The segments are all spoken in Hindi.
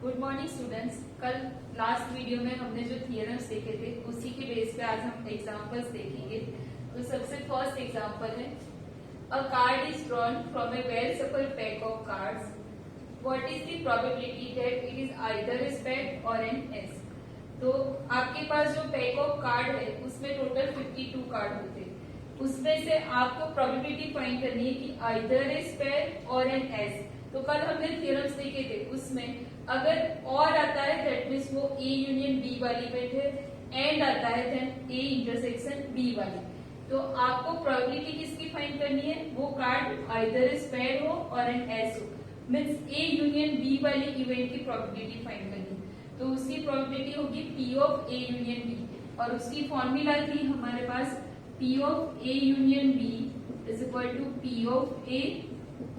Good morning students. कल लास्ट वीडियो में हमने जो थियरम्स देखे थे उसी के बेस पे आज हम एग्जांपल्स देखेंगे। तो सबसे फर्स्ट एग्जांपल है, a card is drawn from a well shuffled pack of cards, what is the probability that it is either a spade or an ace. तो आपके पास जो पैक ऑफ कार्ड है उसमें टोटल 52 कार्ड होते हैं, उसमें से आपको प्रोबेबिलिटी फाइंड करनी है कि either a spade or an ace. तो कल हमने थ्योरम्स देखे थे, उसमें अगर और आता है दैट मीन्स वो ए यूनियन बी वाली इवेंट है, एंड आता है देन ए इंटरसेक्शन बी वाली। तो आपको प्रोबेबिलिटी किसकी फाइंड करनी है, वो कार्ड आइदर ए स्पेड हो और एन एस हो, मीन्स ए यूनियन बी वाली इवेंट की प्रोबेबिलिटी फाइंड करनी है। तो उसकी प्रोबेबिलिटी होगी P of A union B, और उसकी फॉर्मूला थी हमारे पास P of A union B is equal to P of A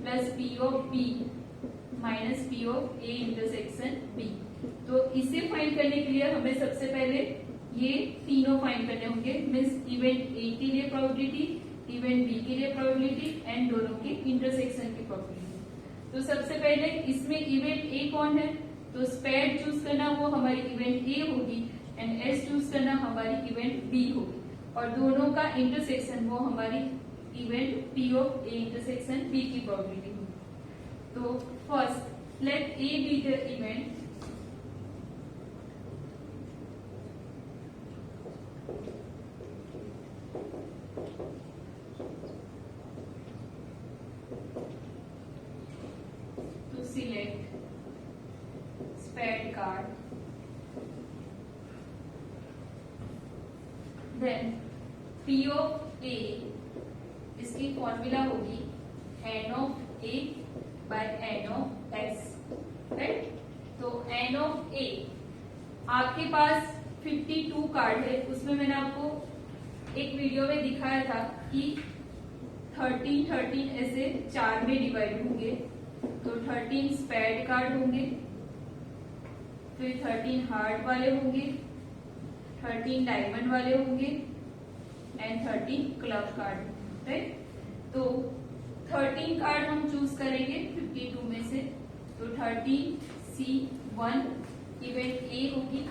plus P of B minus P of A intersection B. तो इसे फाइंड करने के लिए हमें सबसे पहले ये तीनों फाइंड करने होंगे, मीन्स इवेंट ए के लिए प्रोबेबिलिटी, इवेंट बी के लिए प्रोबेबिलिटी एंड दोनों के इंटरसेक्शन की प्रोबेबिलिटी। तो सबसे पहले इसमें इवेंट ए कौन है, तो स्पेड चूज करना वो हमारी इवेंट ए होगी एंड एस चूज करना हमारी इवेंट बी होगी, और दोनों का इंटरसेक्शन वो हमारी event P of A intersection B की प्रोबेबिलिटी होगी। तो first let A B the event to select spade card, then P of A इसकी फॉर्मूला होगी n of A by n of S, right. तो n of A आपके पास 52 कार्ड है, उसमें मैंने आपको एक वीडियो में दिखाया था कि 13 ऐसे 4 में डिवाइड होंगे। तो 13 स्पेड कार्ड होंगे, फिर 13 हार्ट वाले होंगे, 13 डायमंड वाले होंगे एंड 13 क्लब कार्ड, राइट। तो 13 कार्ड हम चूज करेंगे 52 में से। तो 13C1 इवेंट ए होगी,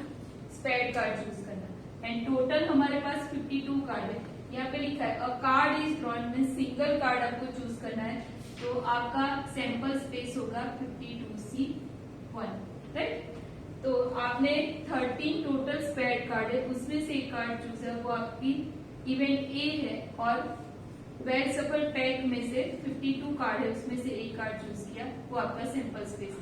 स्पेड कार्ड चूज करना, एंड टोटल हमारे पास 52 कार्ड है। यहाँ पे लिखा है अ कार्ड इज ड्रॉन में सिंगल कार्ड आपको चूज करना है, तो आपका सैंपल स्पेस होगा 52C1, राइट। तो आपने 13 टोटल स्पेड कार्ड है, उसमें से एक कार्ड चूज है, वो आपकी इवेंट ए है, और वेल सफल पैक में से 52 कार्ड है, उसमें से एक कार्ड चूज किया, वो आपका सैंपल स्पेस।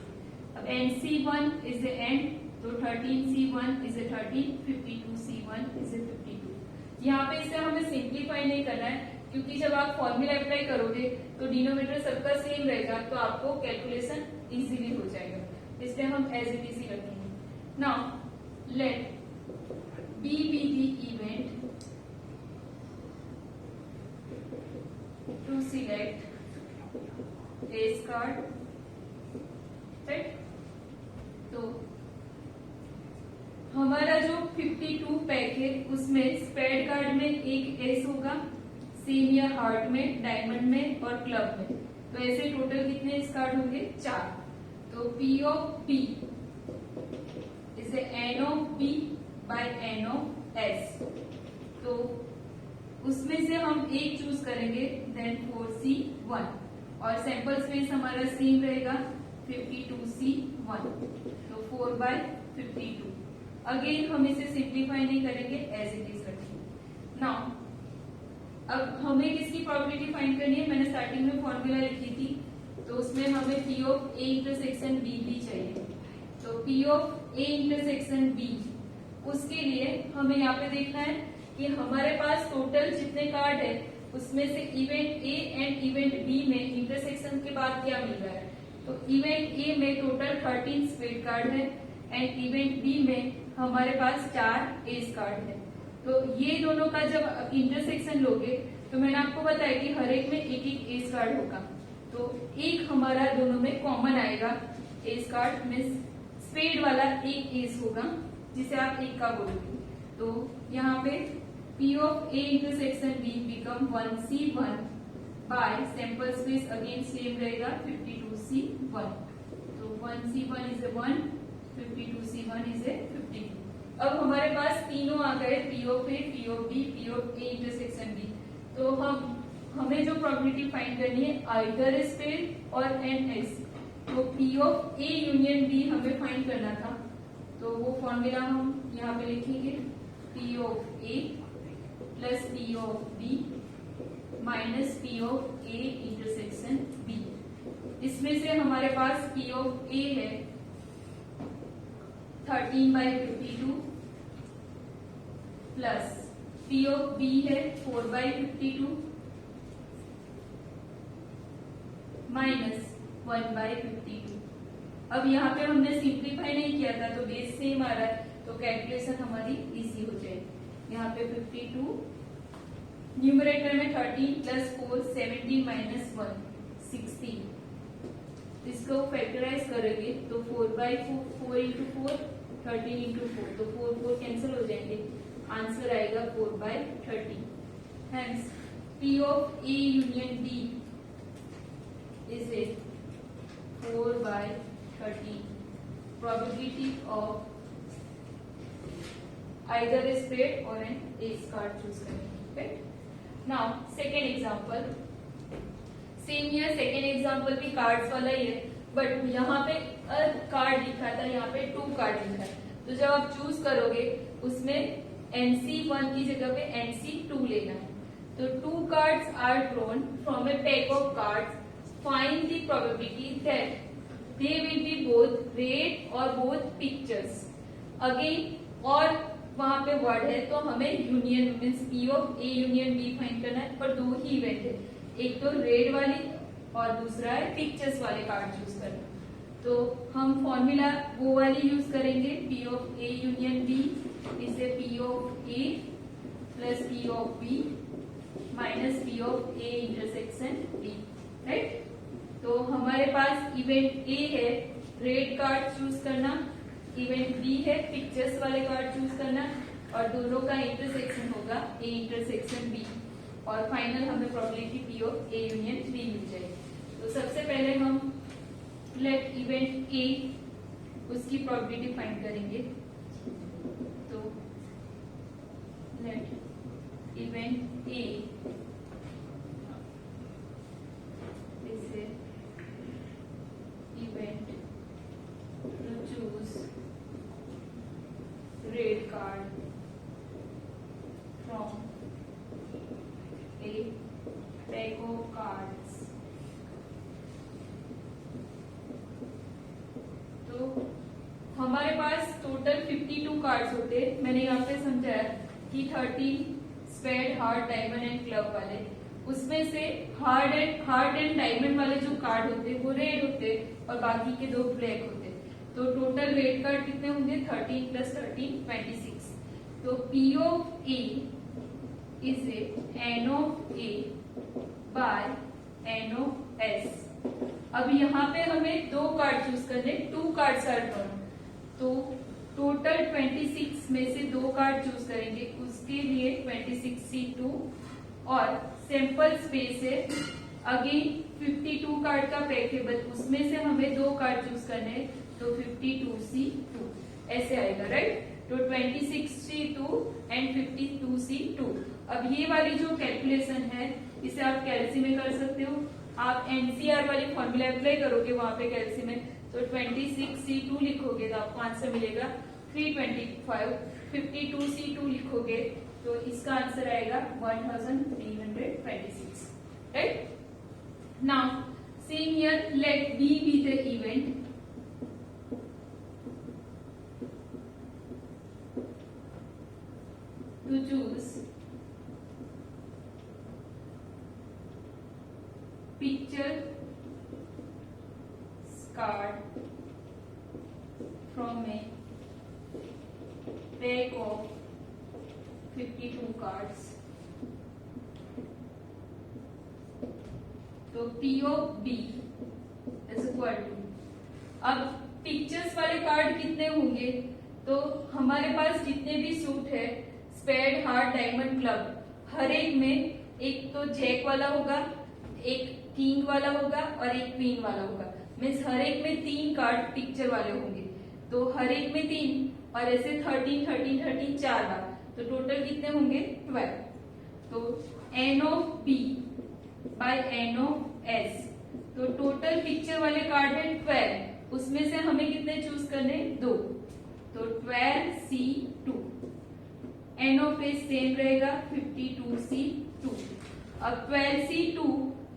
अब NC1 इज ए एंड, तो 13C1 is a 13, 52C1 is a 52। यहाँ पे इसे हमें सिंप्लीफाई नहीं करना है, क्योंकि जब आप फॉर्मूला अप्लाई करोगे तो डिनोमिनेटर सबका सेम रहेगा, तो आपको कैलकुलेशन इजीली हो जाएगा, इसलिए हम एज इट इज ही रखेंगे। Now let B B the event to select ace card, right। तो हमारा जो 52 पैक है उसमें स्पेड कार्ड में एक एस होगा, सेम या हार्ट में, डायमंड में और क्लब में। तो ऐसे टोटल कितने एस कार्ड होंगे, 4। तो P of B is N of B by N of S। तो उसमें से हम एक चूज करेंगे, देन 4C1, और सैंपल स्पेस हमारा सेम रहेगा 52C1, तो 4/52। अगेन हम इसे सिंप्लीफाई नहीं करेंगे, एज इट इज रखेंगे। नाउ अब हमें किसकी प्रोबेबिलिटी फाइंड करनी है, मैंने स्टार्टिंग में फॉर्मूला लिखी थी, तो उसमें हमें P of A intersection B भी चाहिए। तो P of A intersection B, उसके लिए हमें यहाँ पे देखना है कि हमारे पास टोटल जितने कार्ड है उसमें से event A and event B में इंटरसेक्शन के बाद क्या मिल रहा है। तो इवेंट ए में टोटल 13 स्पेड कार्ड है एंड इवेंट बी में हमारे पास 4 एस कार्ड है। तो ये दोनों का जब इंटरसेक्शन लोगे तो मैंने आपको बताया कि हर एक में एक एक एस कार्ड होगा, तो एक हमारा दोनों में कॉमन आएगा एस कार्ड, मीन्स स्पेड वाला एक एस होगा जिसे आप एक का बोलोगे। तो यहाँ पे P of A intersection B become 1C1 by sample space again same रहेगा 52C1। तो 1C1 is a 1 52C1 is a 52। अब हमारे पास तीनों आ गए, P of A, P of B, P of A intersection B। तो हमें जो प्रोबेबिलिटी फाइंड करनी है आइदर स्पेस और NS, तो P of A union B हमें फाइंड करना था। तो वो फॉर्मूला हम यहाँ पे लिखेंगे, P of A plus P of B minus P of A intersection B। इसमें से हमारे पास P ऑफ A है 13/52 प्लस P ऑफ B है 4/52 माइनस 1/52। अब यहाँ पे हमने सिंप्लीफाई नहीं किया था तो बेस सेम आ रहा है, तो कैलकुलेशन हमारी इजी हो जाएगी। यहाँ पे 52, न्यूमरेटर में 13 प्लस 4 17 माइनस 1 16। इसको फैक्टराइज करेंगे तो 4/4 इंटू 4 13 इंटू 4, तो 4 कैंसिल हो जाएंगे, आंसर आएगा 4/30। Hence P of A union B is a 4/30 probability of either A spread और एन एस कार्ड चूज करेंगे। Now second example, same year second example भी कार्ड्स वाला ही है, बट यहाँ पे कार्ड लिखा था, यहाँ पे 2 कार्ड लिखा है। तो जब आप चूज करोगे उसमें NC1 की जगह पे NC2 लेना है। तो 2 cards are drawn from a pack of cards, find the probability that they will be both red or both pictures. Again और वहां पे वर्ड है तो हमें union means P of A union B find करना है, पर 2 ही इवेंट है, एक तो रेड वाली और दूसरा है पिक्चर्स वाले कार्ड चूज करना। तो हम फॉर्मूला वो वाली यूज करेंगे, P of A union B इसे P of A plus P of B minus P of A intersection B, right. तो हमारे पास इवेंट A है रेड कार्ड चूज करना, इवेंट B है पिक्चर्स वाले कार्ड चूज करना, और दोनों का इंटरसेक्शन होगा A इंटरसेक्शन B, और फाइनल हमें probability P of A union B मिल जाएगी। तो सबसे पहले हम लेट इवेंट A उसकी प्रोबेबिलिटी फाइंड करेंगे। तो लेट इवेंट A इसे event to choose red card from a pack of cards। तो हमारे पास टोटल 52 कार्ड्स होते हैं। मैंने यहाँ पे समझाया कि 13 spade heart diamond and club वाले, उसमें से हार्ड एंड डायमंड वाले जो कार्ड होते हैं वो रेड होते हैं और बाकी के 2 ब्लैक होते हैं। तो टोटल रेड कार्ड कितने होंगे 13 प्लस 13 26। तो P of A is N of A by N of S। अब यहाँ पे हमें 2 कार्ड चूज करने, 2 कार्ड आर ड्रॉन, तो टोटल 26 में से 2 कार्ड चूज करेंगे, उसके लिए 26C2 और सैंपल स्पेस है अगेन 52 कार्ड का पैक है, बट उसमें से हमें 2 कार्ड चूज करने हैं, तो 52C2 ऐसे आएगा, राइट। तो 26C2 एंड 52C2। अब ये वाली जो कैलकुलेशन है इसे आप कैलसी में कर सकते हो, आप NCR वाली फॉर्मूला अप्लाई करोगे वहां पे कैलसी में, तो 26C2 लिखोगे तो आपको आंसर मिलेगा 325। 52C2 लिखोगे तो इसका आंसर आएगा 1326, right. Now same here let B be the event to choose picture card from a pack of 52 cards। तो P of B is equal to, अब पिक्चर्स वाले कार्ड कितने होंगे, तो हमारे पास जितने भी सूट है स्पेड हार्ड डायमंड क्लब, हर एक में एक तो जैक वाला होगा, एक किंग वाला होगा और एक क्वीन वाला होगा, मीन्स हर एक में 3 कार्ड पिक्चर वाले होंगे। तो हर एक में 3 और ऐसे 13 13 13 4 बार, तो टोटल कितने होंगे 12। तो N of B by N of S, तो टोटल पिक्चर वाले कार्ड है 12, उसमें से हमें कितने चूज करने 2, तो 12C2। N of S same रहेगा 52C2। अब 12C2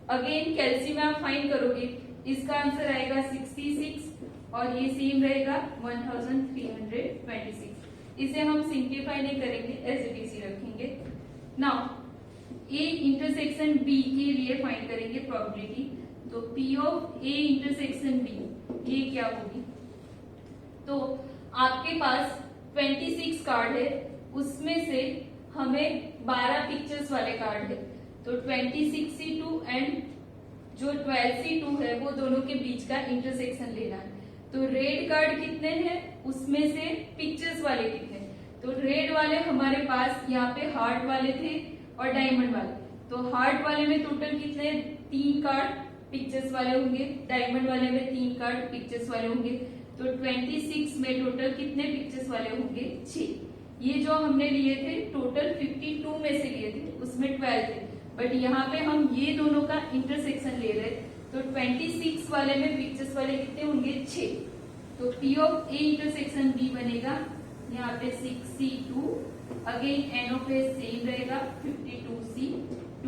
अगेन कैल्सियम आप फाइंड करोगे, इसका आंसर आएगा 66 और ये सेम रहेगा 1326। इसे हम सिंप्लीफाई नहीं करेंगे, एज इट इज रखेंगे। नाउ ए इंटरसेक्शन बी के लिए फाइंड करेंगे प्रोबेबिलिटी। तो P of A intersection B ये क्या होगी, तो आपके पास 26 कार्ड है, उसमें से हमें 12 पिक्चर्स वाले कार्ड है, तो 26C2 एंड जो 12C2 है वो दोनों के बीच का इंटरसेक्शन लेना है। तो रेड कार्ड कितने हैं, उसमें से पिक्चर्स वाले कितने, तो रेड वाले हमारे पास यहाँ पे हार्ट वाले थे और डायमंड वाले, तो हार्ट वाले में टोटल कितने 3 कार्ड पिक्चर्स वाले होंगे, डायमंड वाले में 3 कार्ड पिक्चर्स वाले होंगे, तो 26 में टोटल कितने पिक्चर्स वाले होंगे 6। ये जो हमने लिए थे टोटल 52 में से लिए थे, उसमें 12 थे, बट यहाँ पे हम ये दोनों का इंटरसेक्शन ले रहे, तो 26 वाले में पिक्चर्स वाले कितने होंगे 6, तो P of A intersection B बनेगा यहाँ पे 6C2, again N of A same रहेगा 52C2।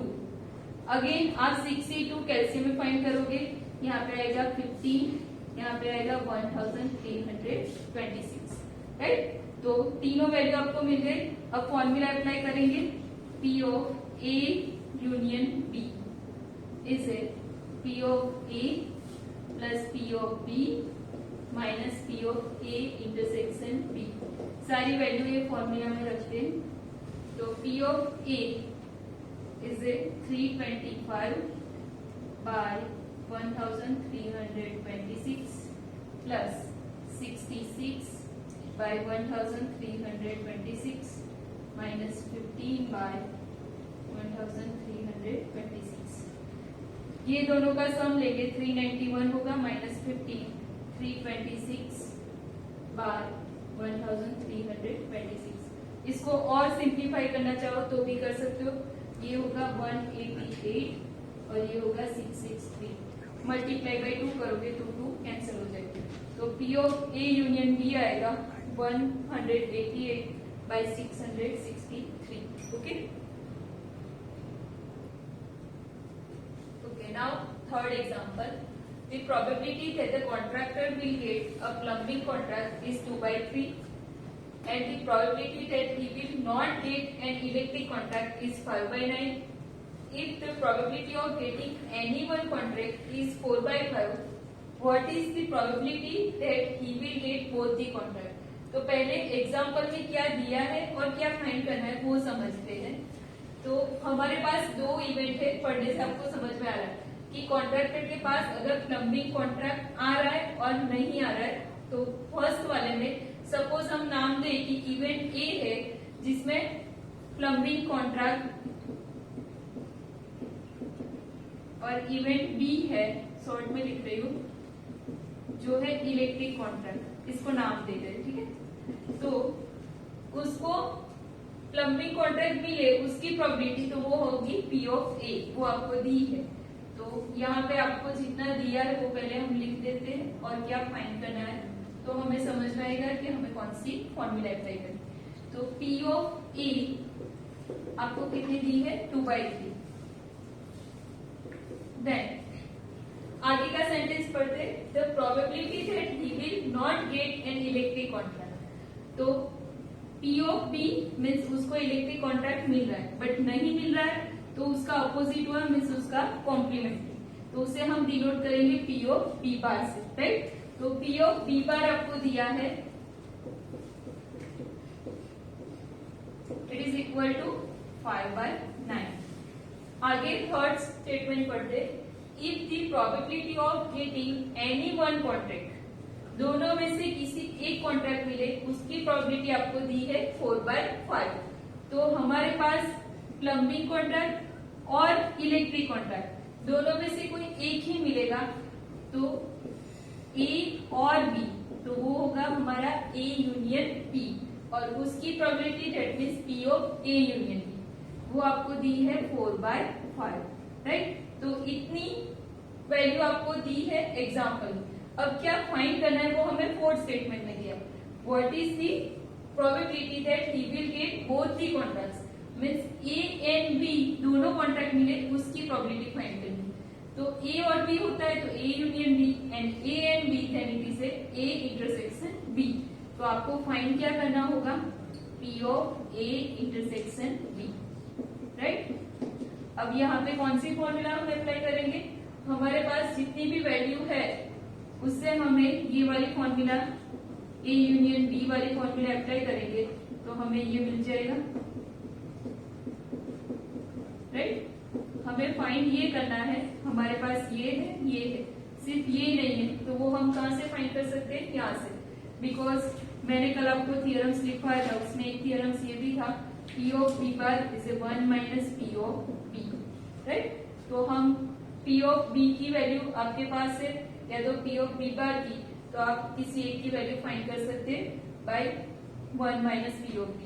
अगेन आप 6C2 कैल्सियम में फाइंड करोगे, यहाँ पे आएगा 15, यहाँ पे आएगा 1326, राइट। तो तीनों वैल्यू आपको मिल गए। अब फॉर्मूला अप्लाई करेंगे, P of A union B is P of A plus P of B minus P of A intersection B। सारी वैल्यू ये फॉर्मूला में रखते हैं। तो P of A is 325 by 1326 plus 66 by 1326 minus 15 by 1326। ये दोनों का सम लेंगे 391 होगा माइनस 15 326 बाय 1326। इसको और सिंप्लीफाई करना चाहो तो भी कर सकते हो, ये होगा 188 और ये होगा 663, मल्टीप्लाई बाई 2 करोगे तो 2 कैंसिल हो जाएगा। तो P of A union B आएगा 188 by 663. Okay. Okay. Now third example. The probability that the contractor will get a plumbing contract is 2/3, and the probability that he will not get an electric contract is 5/9. If the probability of getting any one contract is 4/5, what is the probability that he will get both the contract? तो पहले एग्जाम्पल में क्या दिया है और क्या फाइंड करना है वो समझते हैं। तो हमारे पास 2 इवेंट है, पढ़ने से आपको समझ में आ रहा है कि कॉन्ट्रैक्टर के पास अगर प्लम्बिंग कॉन्ट्रैक्ट आ रहा है और नहीं आ रहा है, तो फर्स्ट वाले में सपोज हम नाम दें कि इवेंट ए है जिसमें प्लम्बिंग कॉन्ट्रैक्ट और इवेंट बी है, शॉर्ट में लिख रही हूँ, जो है इलेक्ट्रिक कॉन्ट्रैक्ट, इसको नाम दे रहे हैं, ठीक है। तो उसको प्लम्बिंग कॉन्ट्रैक्ट मिले, उसकी प्रोबेबिलिटी तो वो होगी P ऑफ A, वो आपको दी है। तो यहाँ पे आपको जितना दिया है वो पहले हम लिख देते हैं और क्या फाइंड करना है, तो हमें समझ में आएगा कि हमें कौन सी फॉर्मूला अप्लाई करनी। तो P ऑफ A आपको कितनी दी है 2/3। देन आगे का सेंटेंस पढ़ते, the probability that he will not get an electric contract. तो P ऑफ B मीन्स उसको इलेक्ट्रिक कॉन्ट्रैक्ट मिल रहा है बट नहीं मिल रहा है, तो उसका अपोजिट हुआ मीन्स उसका कॉम्प्लीमेंट्री, तो उसे हम डिनोट करेंगे P ऑफ B बार से, राइट। तो P ऑफ B बार आपको दिया है, इट इज इक्वल टू 5/9। आगे थर्ड स्टेटमेंट पढ़ते, if the probability of getting any one contract, दोनों में से किसी एक कॉन्ट्रैक्ट मिले, उसकी प्रोबेबिलिटी आपको दी है 4/5। तो हमारे पास प्लम्बिंग कॉन्ट्रैक्ट और इलेक्ट्रिक कॉन्ट्रैक्ट दोनों में से कोई एक ही मिलेगा, तो A और B तो वो होगा हमारा A यूनियन P, और उसकी probability that means P of A union B, वो आपको दी है 4/5, राइट। तो इतनी वैल्यू आपको दी है एग्जाम्पल। अब क्या फाइंड करना है वो हमें फोर्थ स्टेटमेंट में दिया। What is the probability that he will get both the contracts, means A and B दोनों कॉन्ट्रैक्ट मिले, उसकी प्रोबेबिलिटी फाइंड करनी। तो ए और बी होता है तो A union B, and A and B then it is A intersection B. तो आपको फाइंड क्या करना होगा, P of A intersection B, right. अब यहाँ पे कौन सी फॉर्मूला हम अप्लाई करेंगे, हमारे पास जितनी भी वैल्यू है उससे हमें ये वाली फॉर्मूला ए यूनियन बी वाली फॉर्मूला अप्लाई करेंगे तो हमें ये मिल जाएगा, राइट। हमें फाइंड ये करना है, हमारे पास ये है, सिर्फ ये नहीं है, तो वो हम कहाँ से फाइंड कर सकते हैं, यहाँ से। बिकॉज मैंने कल आपको थियरम्स लिखवाया था, उसमें एक थियरम्स ये भी था, P of B bar is 1 minus P of B, right. तो हम P ऑफ B की वैल्यू आपके पास है, या तो P ऑफ B बार की, तो आप किसी एक की वैल्यू फाइंड कर सकते हैं by 1 minus P of B।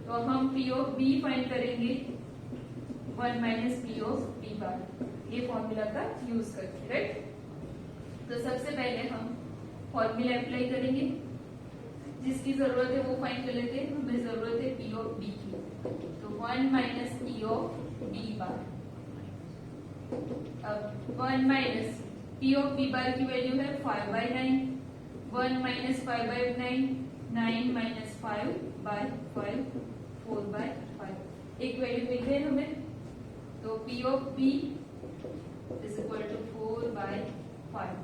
तो हम P ऑफ B फाइंड करेंगे 1 minus P of B bar, ये फॉर्मूला का यूज करके, राइट। तो सबसे पहले हम फॉर्मूला अप्लाई करेंगे, जिसकी जरूरत है वो फाइंड कर लेते हैं। हमें जरूरत है P ऑफ B की, तो 1 माइनस P ऑफ B बार। अब 1 माइनस P ऑफ B बार की वैल्यू है 5/9, 1 माइनस 5/9, 9 माइनस 5/5, 4/5, एक वैल्यू मिल गई हमें। तो P of B is equal to 4/5,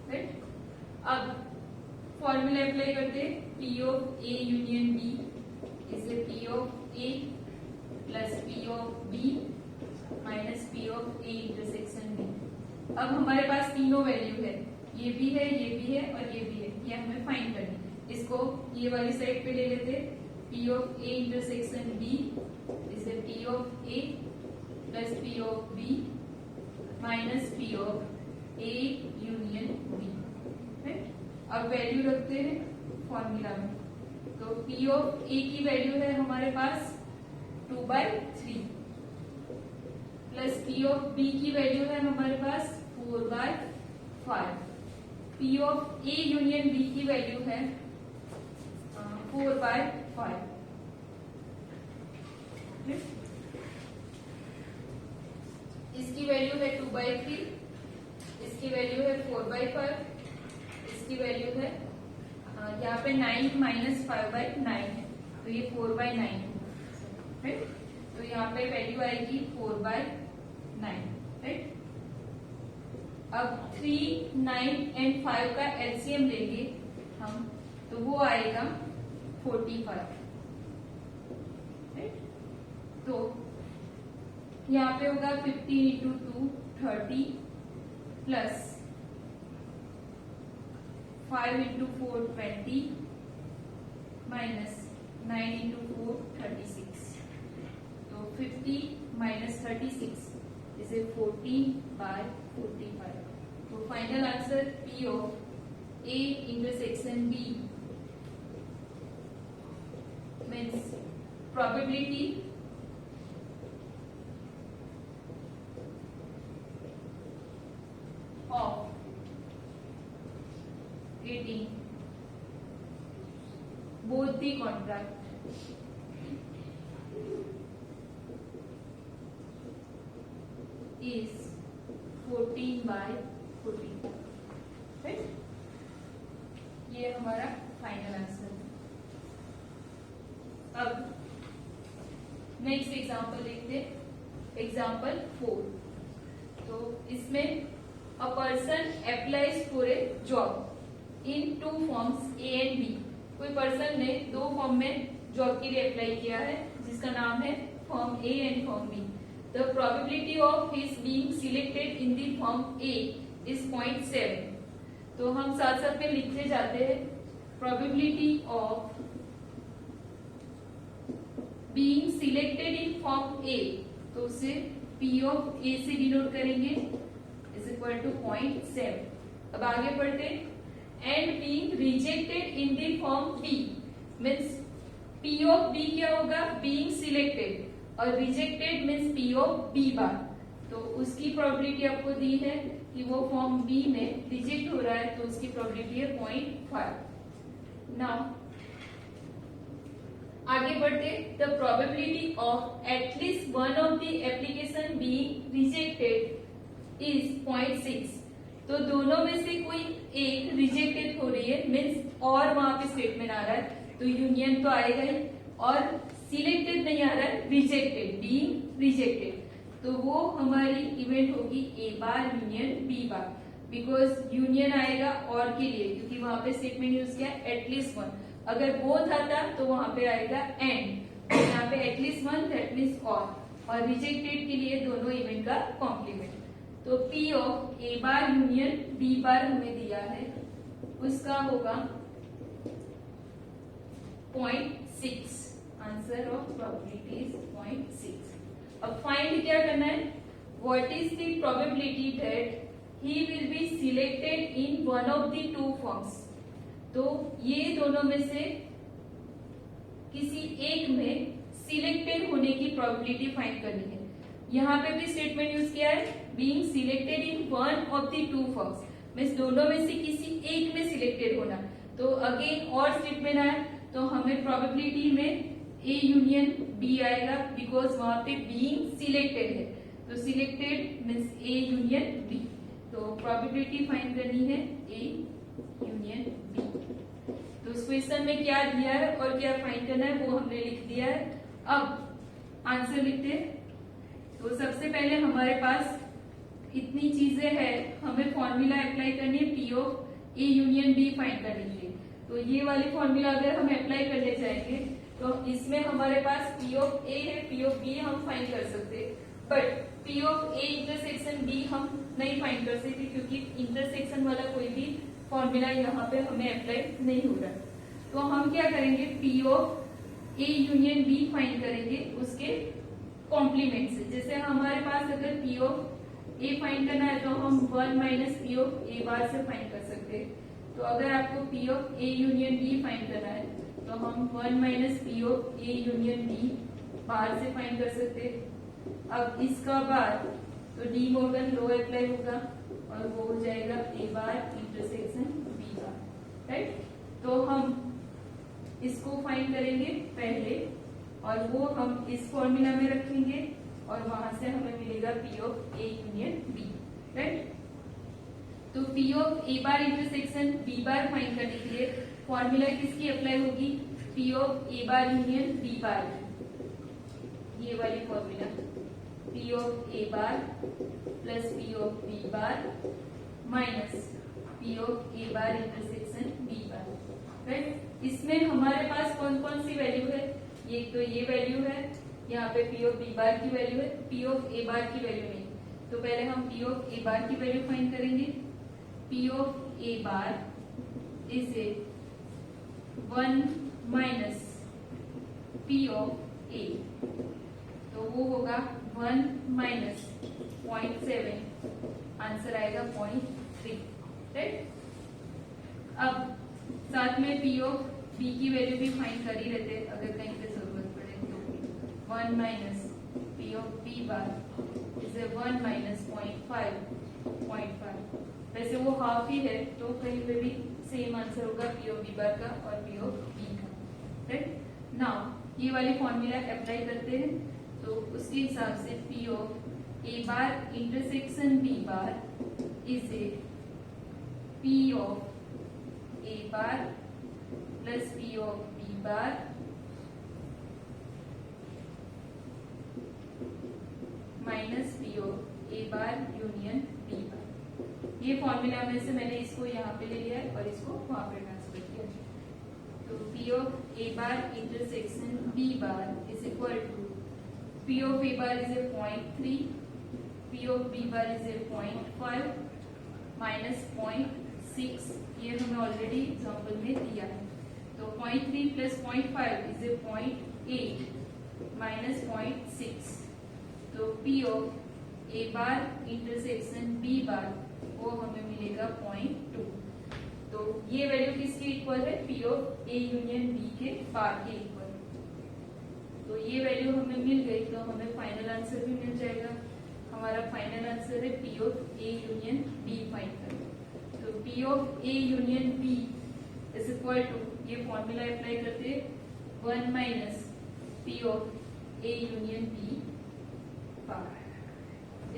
right. अब फॉर्मूला अप्लाई करते हैं, P of A union B is P of A plus P of B minus P of A intersection B। अब हमारे पास तीनों वैल्यू है, ये भी है, ये भी है और ये भी है, ये हमें फाइंड करनी है। इसको ये वाली साइड पे ले लेते हैं, P of A intersection B is P of A plus P of B minus P of A union B, right. अब वैल्यू रखते हैं फॉर्मूला में, तो P ऑफ A की वैल्यू है हमारे पास 2/3 प्लस P ऑफ B की वैल्यू है हमारे पास 4/5, P of A union B की वैल्यू है 4/5, इसकी वैल्यू है 2/3, इसकी वैल्यू है 4/5, इसकी वैल्यू है यहाँ पे 9 माइनस 5/9 है, तो ये 4/9 है, राइट। तो यहाँ पे वैल्यू आएगी 4/9, राइट। अब 3, 9 एंड 5 का एलसीएम लेंगे हम, तो वो आएगा 45, राइट। तो यहाँ पे होगा 50 into 2 30 plus 5 into 4 20 minus 9 into 4 36, तो 50 माइनस 36 इज 14/45। तो final answer P of A intersection B means probability of getting both the contract is 14/14, right? ये हमारा फाइनल आंसर है। अब नेक्स्ट एग्जांपल देखते हैं, एग्जांपल 4। तो इसमें A person applies for a job in 2 forms A and B। कोई पर्सन ने 2 फॉर्म में जॉब के लिए अप्लाई किया है, जिसका नाम है form A and form B। The probability of his being selected in the form A is 0.7। तो हम साथ साथ में लिखते जाते हैं, probability of being selected in form A, तो उसे P of A से डिनोट करेंगे इज इक्वल टू 0.7। अब आगे बढ़ते, and B rejected in the form B, means P of B क्या होगा, बीइंग सिलेक्टेड, और rejected means P of B bar. तो उसकी प्रोबेबिलिटी आपको दी है कि वो फॉर्म बी में रिजेक्ट हो रहा है, तो उसकी प्रोबेबिलिटी है 0.5। नाउ आगे बढ़ते, the probability of at least one of the application being rejected is 0.6। तो दोनों में से कोई एक रिजेक्टेड हो रही है, मीन्स और वहां पे स्टेटमेंट आ रहा है, तो यूनियन तो आएगा ही, और सिलेक्टेड नहीं आ रहा है, रिजेक्टेड, बीइंग रिजेक्टेड, तो वो हमारी इवेंट होगी A bar union B bar, because union आएगा और के लिए, क्योंकि वहां पे स्टेटमेंट यूज किया एटलीस्ट वन। अगर बोथ आता तो वहां पे आएगा एंड, तो यहाँ पे at least one that means or rejected के लिए दोनों इवेंट का कॉम्प्लीमेंट। तो P of A bar union B bar हमें दिया है, उसका होगा 0.6, आंसर ऑफ प्रोबेबिलिटी इज 0.6। अब फाइंड क्या करना है, what is the probability that he will be selected in one of the two forms. तो ये दोनों में से किसी एक में सिलेक्टेड होने की प्रोबेबिलिटी फाइंड करनी है। यहाँ पे भी स्टेटमेंट यूज किया है, being selected in one of the two forms, means दोनों में से किसी एक में सिलेक्टेड होना। तो अगेन और स्टेटमेंट आया, तो हमें प्रोबेबिलिटी में ए यूनियन बी आएगा, बिकॉज वहां पे बीइंग सिलेक्टेड है, तो selected means A union B. तो प्रोबेबिलिटी फाइंड करनी है ए यूनियन बी। तो उस क्वेश्चन में क्या दिया है और क्या फाइंड करना है वो हमने लिख दिया है। अब आंसर लिखते हैं। तो सबसे पहले हमारे पास इतनी चीजें हैं, हमें फॉर्मूला अप्लाई करनी है P of A union B find करने के लिए। तो ये वाली फॉर्मूला अगर हम अप्लाई करने जाएंगे तो इसमें हमारे पास पी ऑफ ए है, पी ऑफ बी हम फाइंड कर सकते, but P of A intersection B हम नहीं फाइंड कर सकते, क्योंकि इंटरसेक्शन वाला कोई भी फॉर्मूला यहाँ पे हमें अप्लाई नहीं हो रहा। तो हम क्या करेंगे, P of A union B find करेंगे उसके कॉम्प्लीमेंट से। जैसे हमारे पास अगर पी ऑफ ए फाइंड करना है तो हम 1 minus P of A bar से फाइंड कर सकते हैं। तो अगर आपको P of A union B find करना है तो हम 1 minus P of A union B bar से फाइंड कर सकते हैं। अब इसका बार तो डी मॉर्गन लॉ अप्लाई होगा और वो हो जाएगा ए bar intersection B bar, right. तो हम इसको फाइंड करेंगे पहले और वो हम इस फॉर्मूला में रखेंगे और वहां से हमें मिलेगा P of A union B, right. तो P of A bar intersection B bar find करने के लिए फॉर्मूला किसकी अप्लाई होगी, P of A bar union B bar, ये वाली formula, P of A bar plus P of B bar minus P of A bar intersection B bar, right. इसमें हमारे पास कौन कौन सी वैल्यू है, ये तो ये वैल्यू है, यहाँ पे पी ऑफ बी बार की वैल्यू है, पी ऑफ ए बार की वैल्यू नहीं। तो पहले हम पी ऑफ ए बार की वैल्यू फाइंड करेंगे। P of A bar is a 1 minus P of A, तो वो होगा 1 माइनस 0.7, आंसर आएगा 0.3, राइट। अब साथ में पी ऑफ बी की वैल्यू भी फाइंड कर ही रहते अगर कहीं पे जरूरत पड़े तो 1 minus P of B bar is a 1 minus 0.5, वैसे वो हाफ ही है तो कहीं पे भी सेम आंसर होगा पी ऑफ बी बार का और पी ऑफ बी का, राइट। नाउ ये वाली फॉर्मूला अप्लाई करते हैं, तो उसके हिसाब से P of A bar intersection B bar is a P of A bar plus P of B bar minus P of A bar union B bar. ये फॉर्मूला में से मैंने इसको यहाँ पे ले लिया है और इसको वहां पे ट्रांसफर किया। तो P of A bar intersection B bar is equal to P of A bar is a 0.3, P of B bar is a 0.5 minus 0.6, ये हमें ऑलरेडी एग्जाम्पल में दिया है। तो 0.3 प्लस 0.5 इज ए 0.8 माइनस 0.6, तो P of A bar intersection B bar वो हमें मिलेगा 0.2। तो ये वैल्यू किसके इक्वल है? P of A union B के बार के इक्वल। तो ये वैल्यू हमें मिल गई तो हमें फाइनल आंसर भी मिल जाएगा। हमारा फाइनल आंसर है P of A union B find करना। तो P of A union B is equal to, ये फॉर्मूला अप्लाई करते 1 minus P of A union B bar.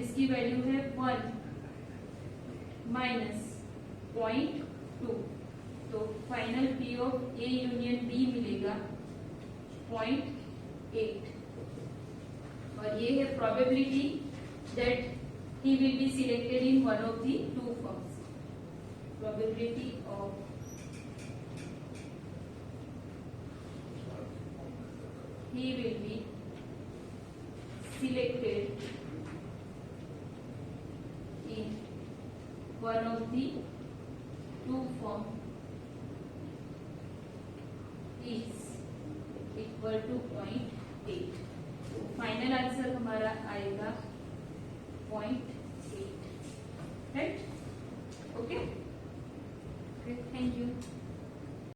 इसकी वैल्यू है 1 माइनस 0.2, तो final P of A union B मिलेगा 0.8 और ये है probability that he will be selected in one of the two firms. Probability of he will be selected in one of the two firm is equal to 0.8। तो फाइनल आंसर हमारा आएगा 0.8, राइट? ओके।